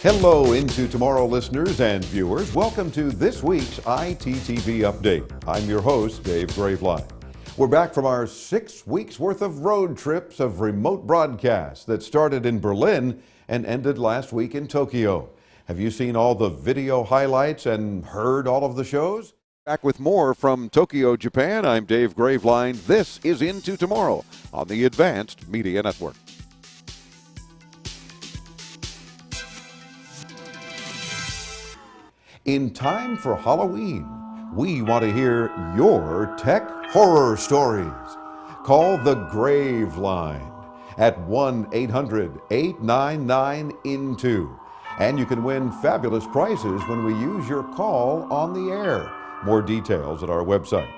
Hello, Into Tomorrow listeners and viewers. Welcome to this week's ITTV Update. I'm your host, Dave Graveline. We're back from our 6 weeks worth of road trips of remote broadcasts that started in Berlin and ended last week in Tokyo. Have you seen all the video highlights and heard all of the shows? Back with more from Tokyo, Japan. I'm Dave Graveline. This is Into Tomorrow on the Advanced Media Network. In time for Halloween, we want to hear your tech horror stories. Call the Graveline at 1-800-899-INTO. And you can win fabulous prizes when we use your call on the air. More details at our website.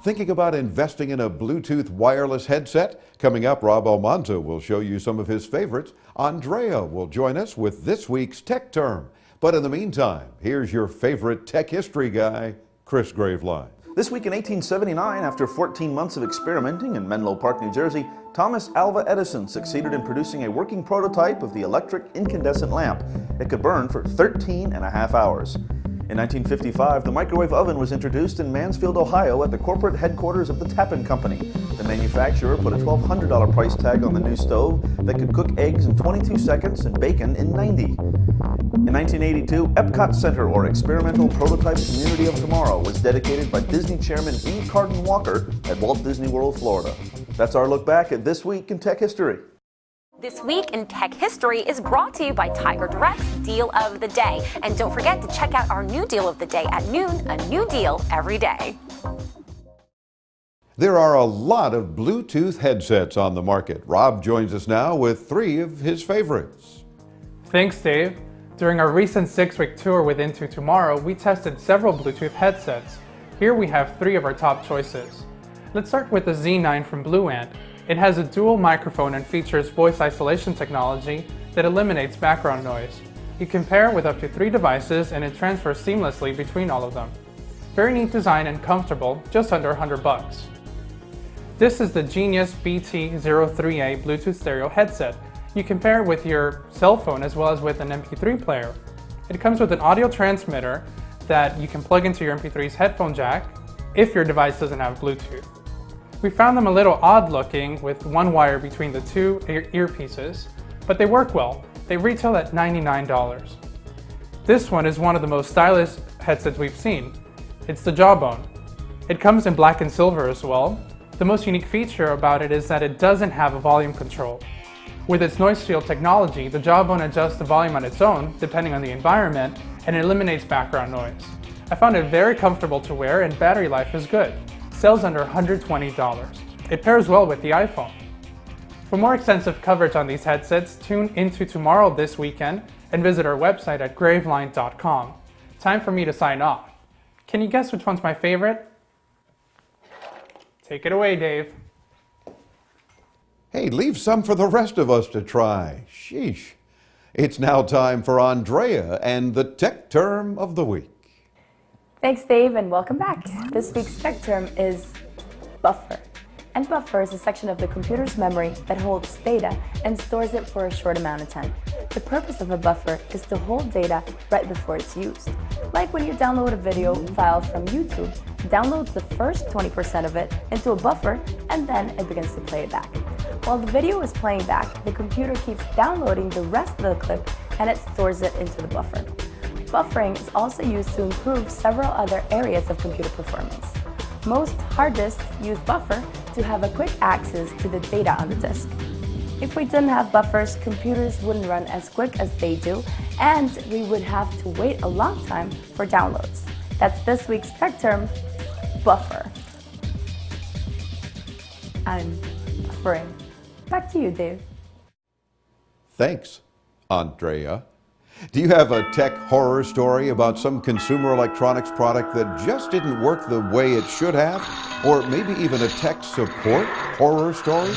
Thinking about investing in a Bluetooth wireless headset? Coming up, Rob Almanza will show you some of his favorites. Andrea will join us with this week's tech term. But in the meantime, here's your favorite tech history guy, Chris Graveline. This week in 1879, after 14 months of experimenting in Menlo Park, New Jersey, Thomas Alva Edison succeeded in producing a working prototype of the electric incandescent lamp. It could burn for 13 and a half hours. In 1955, the microwave oven was introduced in Mansfield, Ohio at the corporate headquarters of the Tappan Company. The manufacturer put a $1,200 price tag on the new stove that could cook eggs in 22 seconds and bacon in 90. In 1982, Epcot Center, or Experimental Prototype Community of Tomorrow, was dedicated by Disney Chairman E. Carden Walker at Walt Disney World, Florida. That's our look back at This Week in Tech History. This Week in Tech History is brought to you by Tiger Direct's Deal of the Day. And don't forget to check out our new Deal of the Day at noon, a new deal every day. There are a lot of Bluetooth headsets on the market. Rob joins us now with 3 of his favorites. Thanks, Dave. During our recent 6-week tour with Into Tomorrow, we tested several Bluetooth headsets. Here we have 3 of our top choices. Let's start with the Z9 from Blue Ant. It has a dual microphone and features voice isolation technology that eliminates background noise. You can pair with up to 3 devices and it transfers seamlessly between all of them. Very neat design and comfortable, just under $100. This is the Genius BT03A Bluetooth stereo headset. You can pair it with your cell phone as well as with an MP3 player. It comes with an audio transmitter that you can plug into your MP3's headphone jack if your device doesn't have Bluetooth. We found them a little odd looking with one wire between the 2 earpieces, but they work well. They retail at $99. This one is one of the most stylish headsets we've seen. It's the Jawbone. It comes in black and silver as well. The most unique feature about it is that it doesn't have a volume control. With its noise shield technology, the Jawbone adjusts the volume on its own, depending on the environment, and eliminates background noise. I found it very comfortable to wear and battery life is good. Sells under $120. It pairs well with the iPhone. For more extensive coverage on these headsets, tune Into Tomorrow this weekend and visit our website at graveline.com. Time for me to sign off. Can you guess which one's my favorite? Take it away, Dave. Hey, leave some for the rest of us to try. Sheesh. It's now time for Andrea and the tech term of the week. Thanks, Dave, and welcome back. This week's tech term is buffer. And buffer is a section of the computer's memory that holds data and stores it for a short amount of time. The purpose of a buffer is to hold data right before it's used. Like when you download a video file from YouTube, it downloads the first 20% of it into a buffer and then it begins to play it back. While the video is playing back, the computer keeps downloading the rest of the clip and it stores it into the buffer. Buffering is also used to improve several other areas of computer performance. Most hard disks use buffer to have a quick access to the data on the disk. If we didn't have buffers, computers wouldn't run as quick as they do, and we would have to wait a long time for downloads. That's this week's tech term, buffer. I'm buffering. Back to you, Dave. Thanks, Andrea. Do you have a tech horror story about some consumer electronics product that just didn't work the way it should have? Or maybe even a tech support horror story?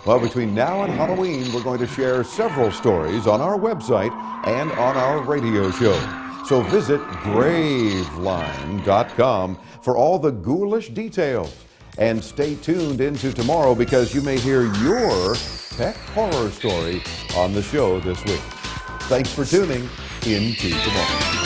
Well, between now and Halloween, we're going to share several stories on our website and on our radio show. So visit graveline.com for all the ghoulish details. And stay tuned into tomorrow because you may hear your tech horror story on the show this week. Thanks for tuning in to tomorrow.